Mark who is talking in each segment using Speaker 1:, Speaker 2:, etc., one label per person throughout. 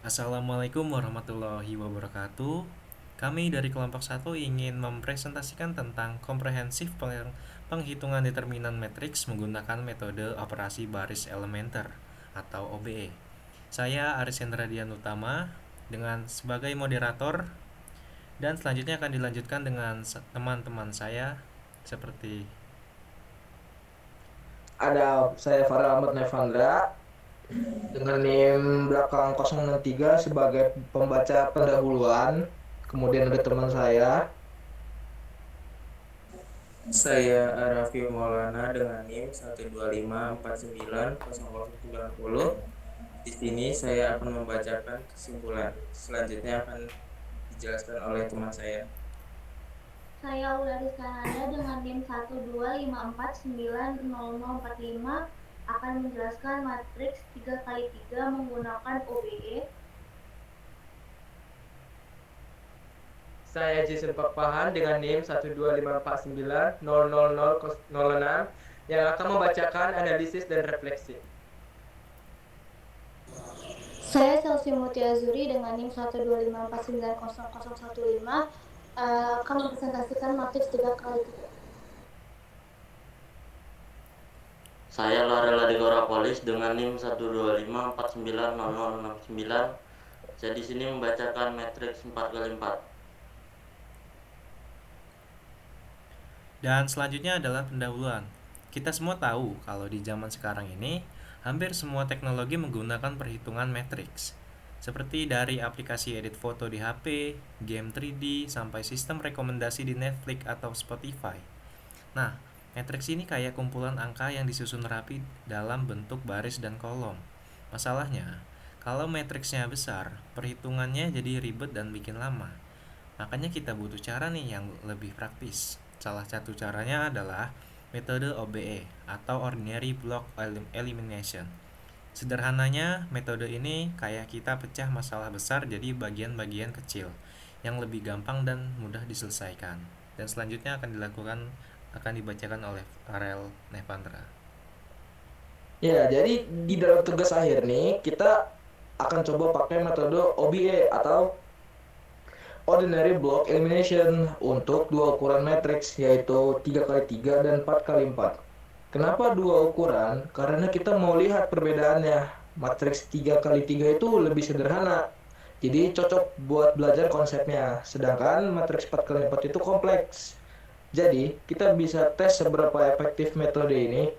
Speaker 1: Assalamualaikum warahmatullahi wabarakatuh. Kami dari kelompok satu ingin mempresentasikan tentang komprehensif penghitungan determinan matriks menggunakan metode operasi baris elementer atau OBE. Saya Aris Hendra Dian Utama dengan sebagai moderator, dan selanjutnya akan dilanjutkan dengan teman-teman saya seperti
Speaker 2: Ada saya Farel Ahmad Nevandra dengan NIM belakang 063 sebagai pembaca pendahuluan. Kemudian ada teman saya.
Speaker 3: Saya Arafi Maulana dengan NIM 125490090. Di sini saya akan membacakan kesimpulan. Selanjutnya akan dijelaskan oleh teman saya.
Speaker 4: Saya Wulandari Kanada dengan NIM 125490045 akan menjelaskan matriks 3 kali 3 menggunakan OBE.
Speaker 2: Saya Jason Pakpahan dengan NIM 125490006 yang akan membacakan analisis dan refleksi.
Speaker 4: Saya Chelsea Mutiazuri dengan NIM 125490015 akan mempresentasikan matriks 3 kali 3.
Speaker 5: Saya Larela Degorapolis dengan NIM 125490069. Saya di sini membacakan matriks 4 kali 4.
Speaker 1: Dan selanjutnya adalah pendahuluan. Kita semua tahu kalau di zaman sekarang ini hampir semua teknologi menggunakan perhitungan matriks. Seperti dari aplikasi edit foto di HP, game 3D, sampai sistem rekomendasi di Netflix atau Spotify. Nah, matriks ini kayak kumpulan angka yang disusun rapi dalam bentuk baris dan kolom. Masalahnya, kalau matriksnya besar, perhitungannya jadi ribet dan bikin lama. Makanya kita butuh cara nih yang lebih praktis. Salah satu caranya adalah metode OBE atau Ordinary Block Elimination. Sederhananya, metode ini kayak kita pecah masalah besar jadi bagian-bagian kecil yang lebih gampang dan mudah diselesaikan. Dan selanjutnya akan dibacakan oleh Arel Nevandra.
Speaker 2: Ya, jadi di dalam tugas akhir nih kita akan coba pakai metode OBE atau Ordinary Block Elimination untuk dua ukuran matriks yaitu 3 kali 3 dan 4 kali 4. Kenapa dua ukuran? Karena kita mau lihat perbedaannya. Matriks 3 kali 3 itu lebih sederhana. Jadi cocok buat belajar konsepnya. Sedangkan matriks 4 kali 4 itu kompleks. Jadi, kita bisa tes seberapa efektif metode ini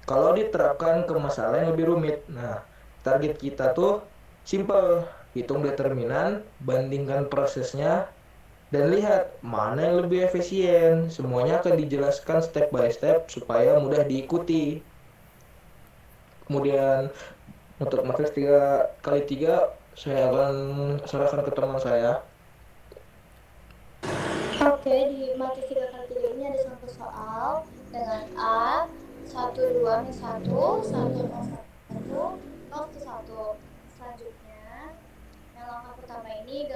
Speaker 2: kalau diterapkan ke masalah yang lebih rumit. Nah, target kita tuh simple. Hitung determinan, bandingkan prosesnya, dan lihat mana yang lebih efisien. Semuanya akan dijelaskan step by step supaya mudah diikuti. Kemudian untuk matriks 3 kali 3 saya akan serahkan ke teman saya.
Speaker 4: Oke, di matriks 3 kali 3 ini ada satu soal dengan A 12 min 1 1 1 1. Selanjutnya, yang langkah pertama ini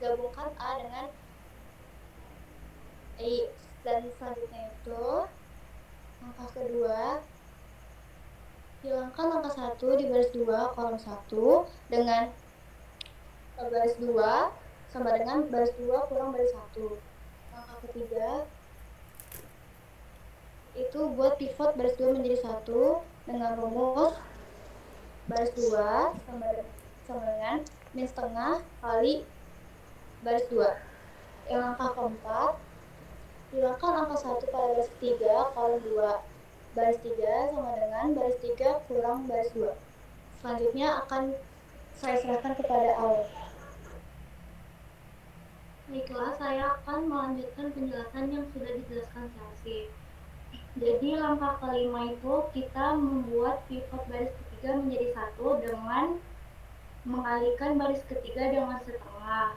Speaker 4: gabungkan A dengan I, dan selanjutnya itu langkah kedua, hilangkan angka 1 di baris 2 kolom 1 dengan baris 2 sama dengan baris 2 kurang baris 1. Langkah ketiga itu buat pivot baris 2 menjadi 1 dengan rumus baris 2 sama dengan min setengah kali baris 2. Yang langkah keempat, hilangkan angka 1 pada baris 3 kolom 2. Baris 3 sama dengan baris 3 kurang baris 2. Selanjutnya akan saya serahkan kepada Aul. Baiklah, saya akan melanjutkan penjelasan yang sudah dijelaskan Chelsea. Jadi langkah kelima itu kita membuat pivot baris ketiga menjadi 1 dengan mengalihkan baris ketiga dengan setengah.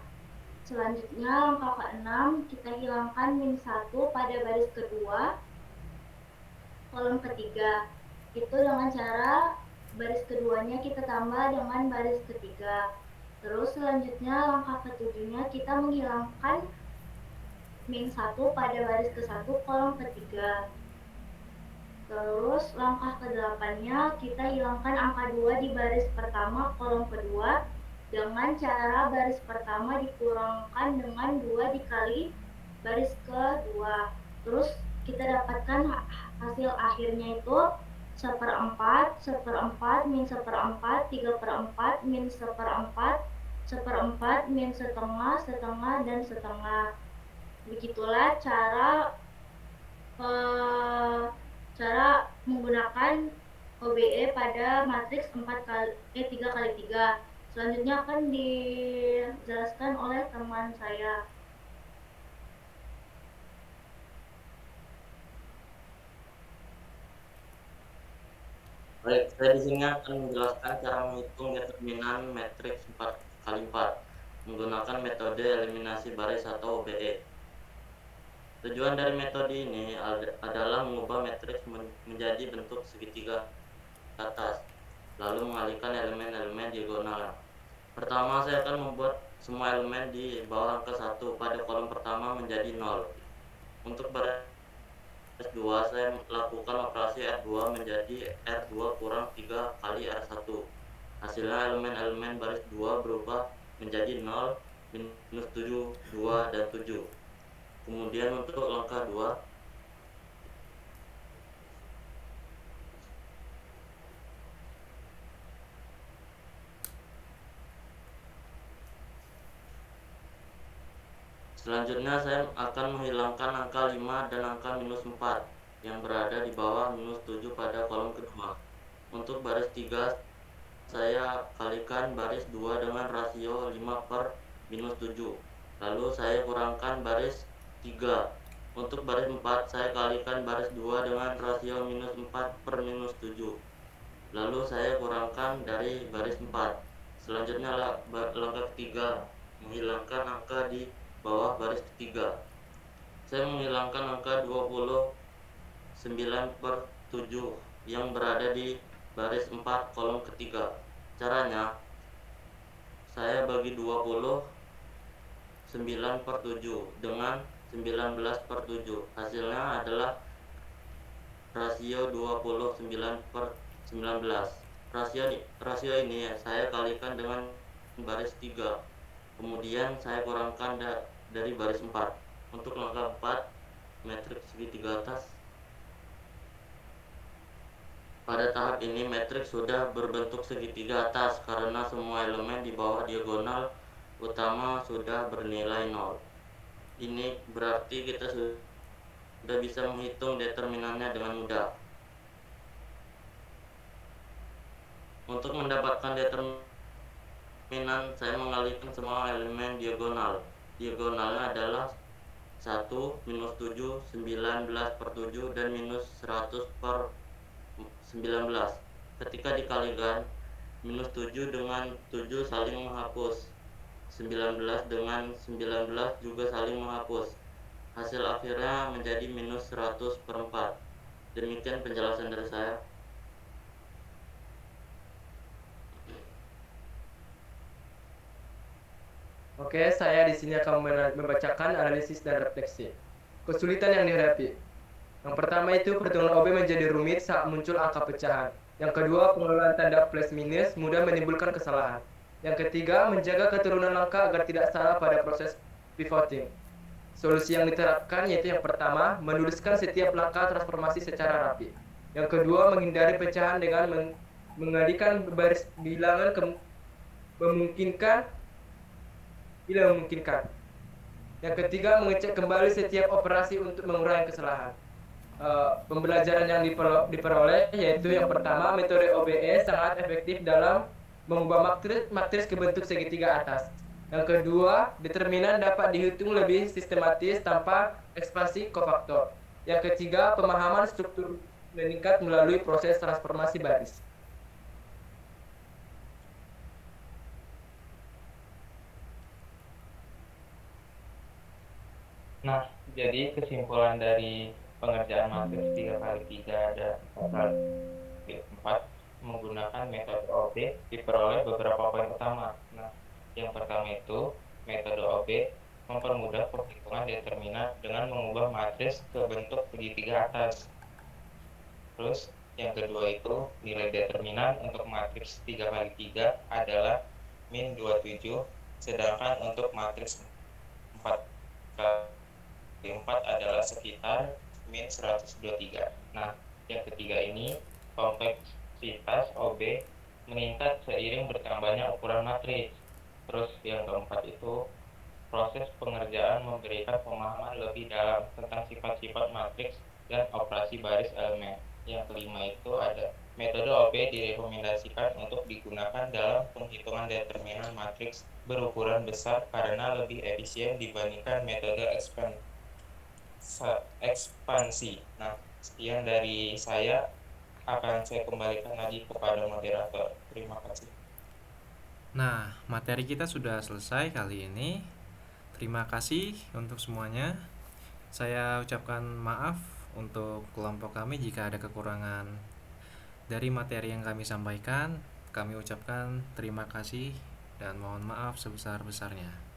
Speaker 4: Selanjutnya langkah ke-6 kita hilangkan min 1 pada baris kedua kolom ketiga. Itu dengan cara baris keduanya kita tambah dengan baris ketiga. Terus selanjutnya langkah ketujuhnya kita menghilangkan min 1 pada baris ke-1 kolom ketiga. Terus langkah ke-8-nya kita hilangkan angka 2 di baris pertama kolom kedua dengan cara baris pertama dikurangkan dengan 2 dikali baris kedua. Terus kita dapatkan hasil akhirnya itu seperempat, seperempat, min seperempat, 3/4, min seperempat, seperempat, min setengah, setengah, dan setengah. Begitulah eh, cara menggunakan OBE pada matriks 3 kali 3. Selanjutnya akan dijelaskan oleh teman saya.
Speaker 5: Baik, saya di sini akan menjelaskan cara menghitung determinan matriks 4 kali 4 menggunakan metode eliminasi baris atau OBE. Tujuan dari metode ini adalah mengubah matriks menjadi bentuk segitiga atas, lalu mengalihkan elemen-elemen diagonal. Pertama, saya akan membuat semua elemen di bawah angka 1 pada kolom pertama menjadi 0. Untuk baris 2, saya lakukan operasi R2 menjadi R2 kurang 3 kali R1. Hasilnya elemen-elemen baris 2 berubah menjadi 0, minus 7, 2, dan 7. Kemudian untuk langkah 2, selanjutnya saya akan menghilangkan angka 5 dan angka minus 4 yang berada di bawah minus 7 pada kolom kedua. Untuk baris 3, saya kalikan baris 2 dengan rasio 5 per minus 7. Lalu saya kurangkan baris 3. Untuk baris 4, saya kalikan baris 2 dengan rasio minus 4 per minus 7. Lalu saya kurangkan dari baris 4. Selanjutnya langkah ketiga, menghilangkan angka di bawah baris ketiga. Saya menghilangkan angka 29/7 yang berada di baris 4 kolom ketiga. Caranya, saya bagi 29/7 dengan 19/7. Hasilnya adalah rasio 29/19. Rasio ini saya kalikan dengan baris 3. Kemudian saya kurangkan dari baris 4. Untuk langkah 4, matriks segitiga atas. Pada tahap ini matriks sudah berbentuk segitiga atas karena semua elemen di bawah diagonal utama sudah bernilai 0. Ini berarti kita sudah bisa menghitung determinannya dengan mudah. Untuk mendapatkan determinan, saya mengalihkan semua elemen diagonal. Diagonalnya adalah 1, minus 7, 19/7, dan minus 100/19. Ketika dikalikan, minus 7 dengan 7 saling menghapus, 19 dengan 19 juga saling menghapus. Hasil akhirnya menjadi minus 100/4. Demikian penjelasan dari saya.
Speaker 2: Oke, saya di sini akan membacakan analisis dan refleksi. Kesulitan yang dihadapi. Yang pertama itu perhitungan OB menjadi rumit saat muncul angka pecahan. Yang kedua, pengelolaan tanda plus minus mudah menimbulkan kesalahan. Yang ketiga, menjaga keturunan angka agar tidak salah pada proses pivoting. Solusi yang diterapkan yaitu yang pertama, menuliskan setiap langkah transformasi secara rapi. Yang kedua, menghindari pecahan dengan mengalihkan baris bilangan memungkinkan bila memungkinkan. Yang ketiga, mengecek kembali setiap operasi untuk mengurangi kesalahan. Pembelajaran yang diperoleh yaitu yang pertama, metode OBE sangat efektif dalam mengubah matriks ke bentuk segitiga atas. Yang kedua, determinan dapat dihitung lebih sistematis tanpa ekspansi kofaktor. Yang ketiga, pemahaman struktur meningkat melalui proses transformasi baris.
Speaker 3: Nah, jadi kesimpulan dari pengerjaan matriks 3 kali 3 dan 4 kali 4 menggunakan metode OB diperoleh beberapa poin utama. Nah, yang pertama itu metode OB mempermudah perhitungan determinan dengan mengubah matriks ke bentuk segitiga atas. Terus yang kedua itu nilai determinan untuk matriks 3 kali 3 adalah min 27, sedangkan untuk matriks 4 kali 4 adalah sekitar min 123. Nah, yang ketiga ini, kompleksitas OB meningkat seiring bertambahnya ukuran matriks. Terus yang keempat itu, proses pengerjaan memberikan pemahaman lebih dalam tentang sifat-sifat matriks dan operasi baris elemen. Yang kelima itu ada metode OB direkomendasikan untuk digunakan dalam penghitungan determinan matriks berukuran besar karena lebih efisien dibandingkan metode ekspansi. Nah, sekian dari saya, akan saya kembalikan lagi kepada moderator. Terima kasih.
Speaker 1: Nah, materi kita sudah selesai kali ini. Terima kasih untuk semuanya. Saya ucapkan maaf untuk kelompok kami jika ada kekurangan dari materi yang kami sampaikan. Kami ucapkan terima kasih dan mohon maaf sebesar-besarnya.